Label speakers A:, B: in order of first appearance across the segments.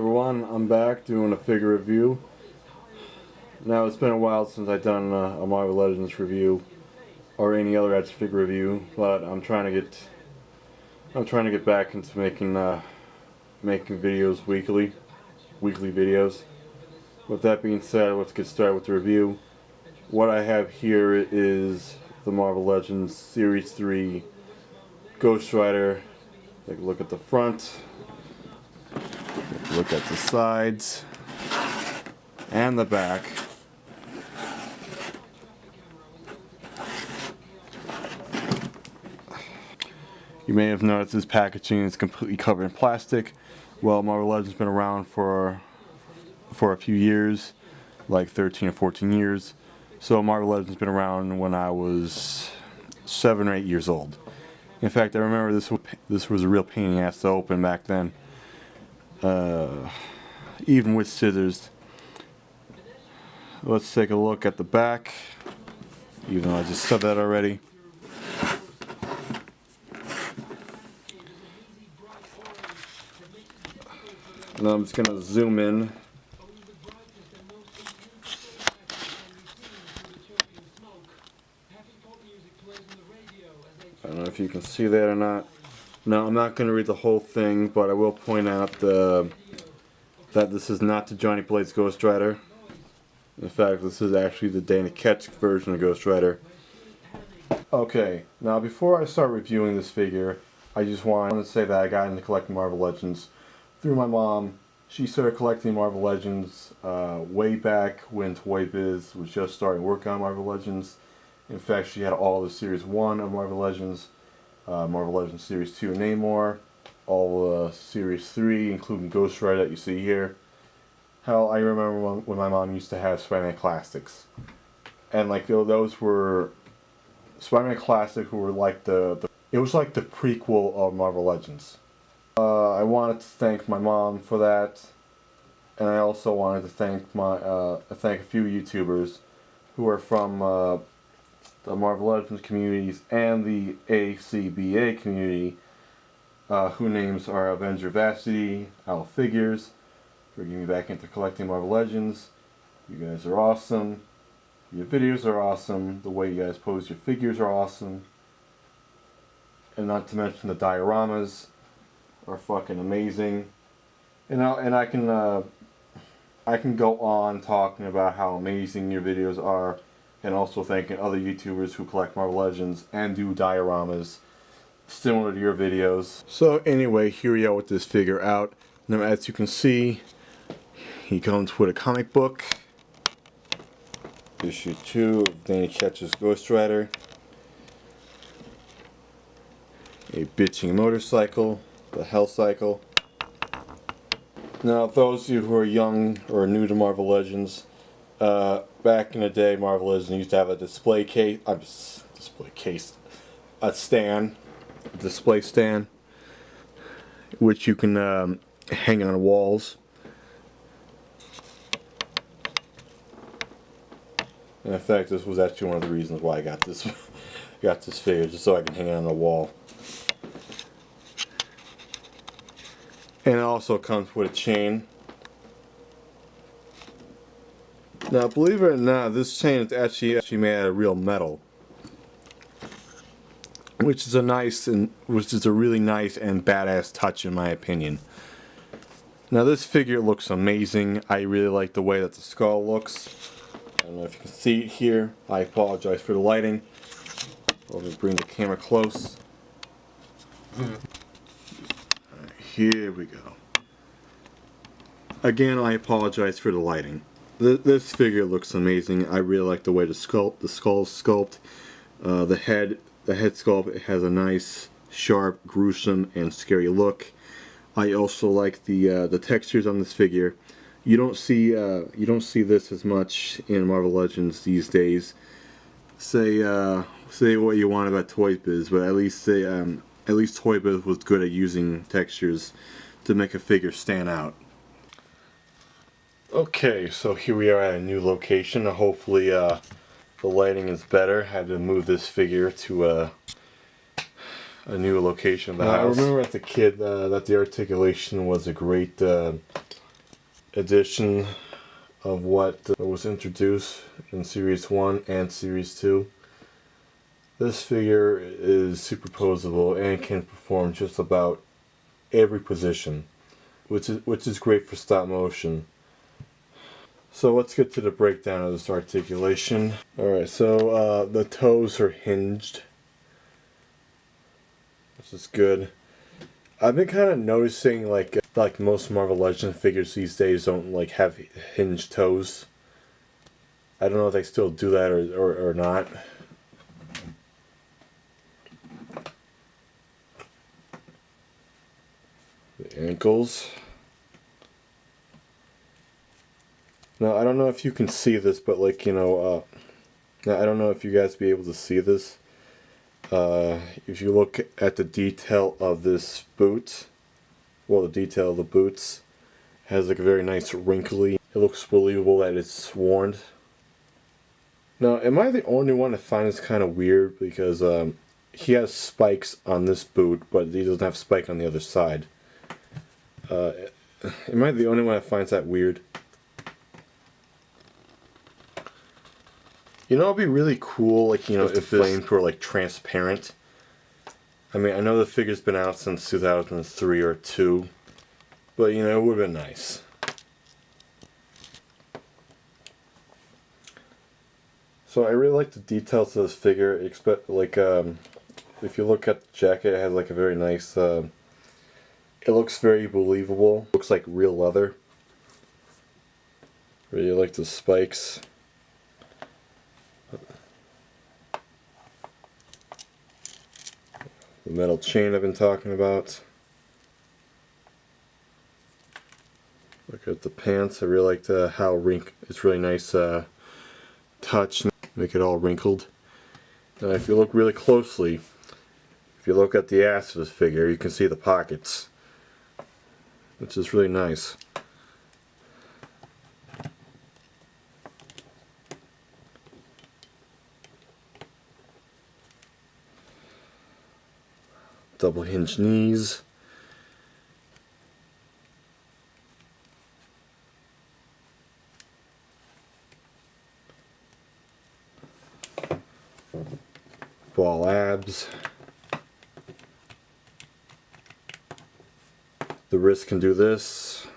A: everyone, I'm back doing a figure review. Now it's been a while since I've done a Marvel Legends review or any other action figure review, but I'm trying to get back into making videos weekly videos. With that being said, let's get started with the review. What I have here is the Marvel Legends Series 3 Ghost Rider. Take a look at the front. Look at the sides and the back. You may have noticed this packaging is completely covered in plastic. Well, Marvel Legends has been around for a few years, like 13 or 14 years. So Marvel Legends has been around when I was 7 or 8 years old. In fact, I remember this was a real pain in the ass to open back then. Even with scissors. Let's take a look at the back, even though I just said that already. Now I'm just going to zoom in. I don't know if you can see that or not. No, I'm not going to read the whole thing, but I will point out that this is not the Johnny Blaze Ghost Rider. In fact, this is actually the Dana Ketch version of Ghost Rider. Okay, now before I start reviewing this figure, I just want to say that I got into collecting Marvel Legends through my mom. She started collecting Marvel Legends way back when Toy Biz was just starting work on Marvel Legends. In fact, she had all the Series 1 of Marvel Legends. Marvel Legends Series 2 Namor, all Series 3, including Ghost Rider that you see here. Hell, I remember when my mom used to have Spider-Man Classics. And like those were Spider-Man Classics were like it was like the prequel of Marvel Legends. I wanted to thank my mom for that, and I also wanted to thank thank a few YouTubers who are from the Marvel Legends communities and the ACBA community, whose names are Avenger Vacity, Owl Figures, for getting me back into collecting Marvel Legends. You guys are awesome. Your videos are awesome. The way you guys pose your figures are awesome. And not to mention the dioramas are fucking amazing. And I can go on talking about how amazing your videos are, and also thanking other YouTubers who collect Marvel Legends and do dioramas similar to your videos. So anyway, here we are with this figure out. Now, as you can see, he comes with a comic book, issue 2 of Dana Ketch's Ghost Rider, a bitching motorcycle, the Hell Cycle. Now, those of you who are young or new to Marvel Legends, back in the day, Marvel Legends used to have a display stand, which you can hang on walls. And in fact, this was actually one of the reasons why I got this figure, just so I can hang it on the wall. And it also comes with a chain. Now, believe it or not, this chain is actually made out of real metal, which is a really nice and badass touch in my opinion. Now, this figure looks amazing. I really like the way that the skull looks. I don't know if you can see it here. I apologize for the lighting. Let me bring the camera close. Alright, here we go. Again, I apologize for the lighting. This figure looks amazing. I really like the way the skull is sculpted. The head sculpt, it has a nice, sharp, gruesome, and scary look. I also like the textures on this figure. You don't see this as much in Marvel Legends these days. Say what you want about Toy Biz, but at least Toy Biz was good at using textures to make a figure stand out. Okay, so here we are at a new location. Hopefully the lighting is better. I had to move this figure to a new location of the house. I remember as a kid that the articulation was a great edition of what was introduced in Series 1 and Series 2. This figure is superposable and can perform just about every position, which is great for stop motion. So let's get to the breakdown of this articulation. Alright, so the toes are hinged, which is good. I've been kind of noticing like most Marvel Legends figures these days don't like have hinged toes. I don't know if they still do that or not. The ankles. Now I don't know if you can see this, but like, you know, now I don't know if you guys be able to see this. If you look at the detail of this boot, well, the detail of the boots has like a very nice wrinkly. It looks believable that it's worn. Now, am I the only one to find this kind of weird? Because he has spikes on this boot, but he doesn't have spike on the other side. Am I the only one that finds that weird? You know, it'd be really cool, like, you know, if the flames were like transparent. I mean, I know the figure's been out since 2003 or 2, but you know, it would have been nice. So I really like the details of this figure. Expect like if you look at the jacket, it has like a very nice. It looks very believable. Looks like real leather. Really like the spikes. The metal chain I've been talking about. Look at the pants. I really like how it's really nice touch. Make it all wrinkled. Now if you look really closely, if you look at the ass of this figure, you can see the pockets, which is really nice. Double hinge knees. Ball abs. The wrist can do this.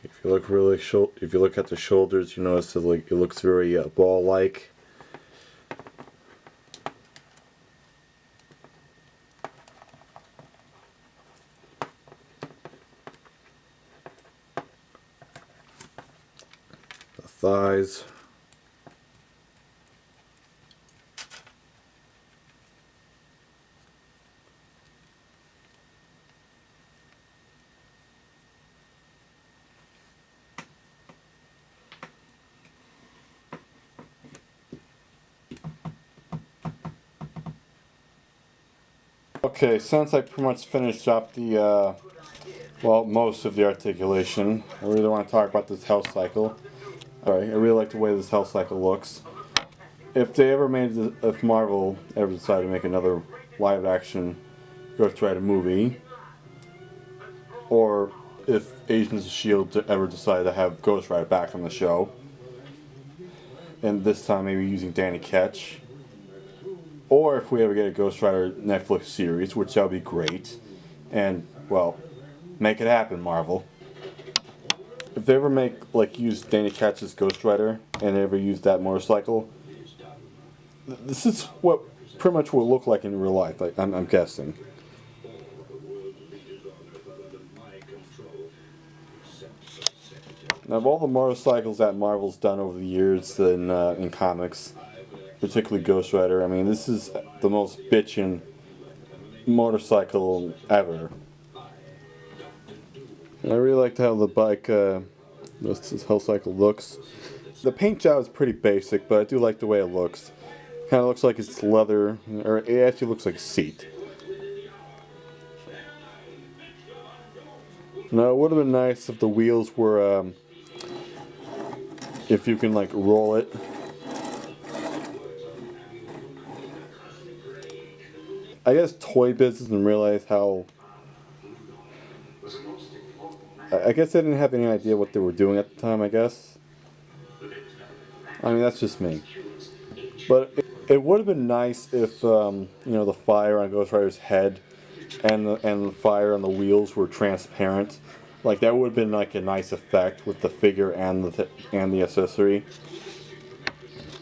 A: If you look really if you look at the shoulders, you notice that like it looks very ball-like. The thighs. Okay, since I pretty much finished up the, well, most of the articulation, I really want to talk about this health cycle. Alright, I really like the way this health cycle looks. If Marvel ever decided to make another live-action Ghost Rider movie, or if Agents of S.H.I.E.L.D. ever decided to have Ghost Rider back on the show, and this time maybe using Danny Ketch, or if we ever get a Ghost Rider Netflix series, which that would be great, and, well, make it happen, Marvel. If they ever use Danny Ketch's Ghost Rider, and they ever use that motorcycle, this is what pretty much will look like in real life, like, I'm guessing. Now, of all the motorcycles that Marvel's done over the years in comics, particularly Ghost Rider, I mean, this is the most bitchin' motorcycle ever. And I really liked how the bike, this health cycle looks. The paint job is pretty basic, but I do like the way it looks. Kind of looks like it's leather, or it actually looks like a seat. Now, it would have been nice if the wheels were, if you can like roll it. I guess, toy business and realize how. I guess they didn't have any idea what they were doing at the time, I guess. I mean, that's just me. But it would have been nice if, you know, the fire on Ghost Rider's head and the fire on the wheels were transparent. Like, that would have been like a nice effect with the figure and the accessory.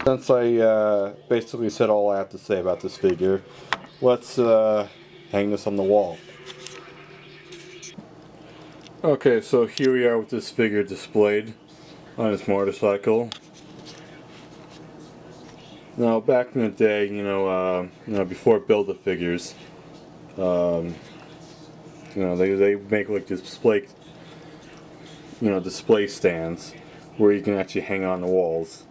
A: Since I basically said all I have to say about this figure, let's hang this on the wall. Okay, so here we are with this figure displayed on his motorcycle. Now, back in the day, you know, before Build-A-Figures, you know, they make like display stands where you can actually hang on the walls.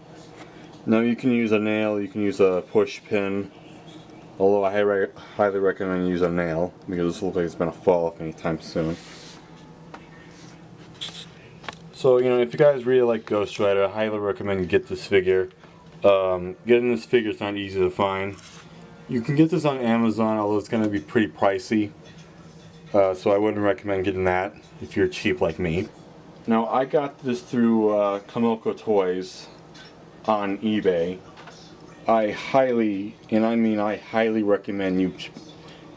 A: Now, you can use a nail, you can use a push pin, although I highly recommend you use a nail because this looks like it's going to fall off anytime soon. So, you know, if you guys really like Ghost Rider, I highly recommend you get this figure. Getting this figure is not easy to find. You can get this on Amazon, although it's going to be pretty pricey. So I wouldn't recommend getting that if you're cheap like me. Now, I got this through Kokomo Toys on eBay. I highly, and I mean I highly recommend you,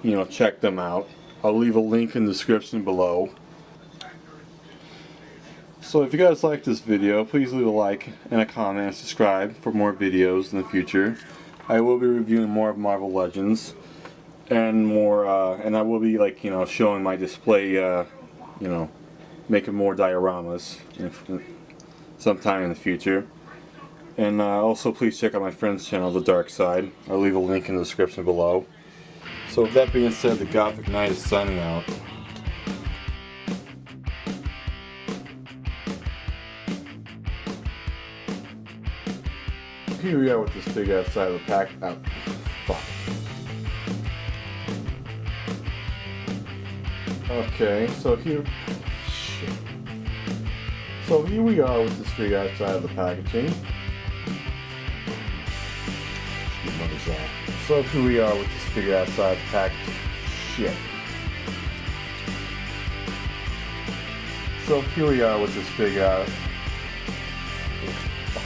A: you know, check them out. I'll leave a link in the description below. So if you guys like this video, please leave a like and a comment and subscribe for more videos in the future. I will be reviewing more of Marvel Legends and more, and I will be, like, you know, showing my display, you know, making more dioramas sometime in the future. And also please check out my friend's channel, The Dark Side. I'll leave a link in the description below. So with that being said, the Gothic Knight is signing out. Here we are with this figure outside of the pack. Oh, fuck. Okay, so here. Shit. So here we are with this figure outside of the packaging. So here we are with this figure outside the packaging. Shit. So here we are with this figure out.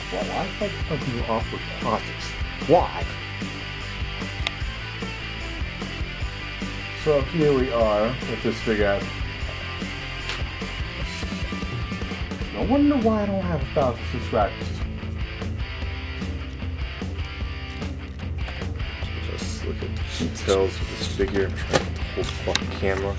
A: Why the fuck are you off with projects? Why? So here we are with this figure out. No wonder why I don't have 1,000 subscribers. Just look at the details of this figure. I'm trying to hold the fucking camera.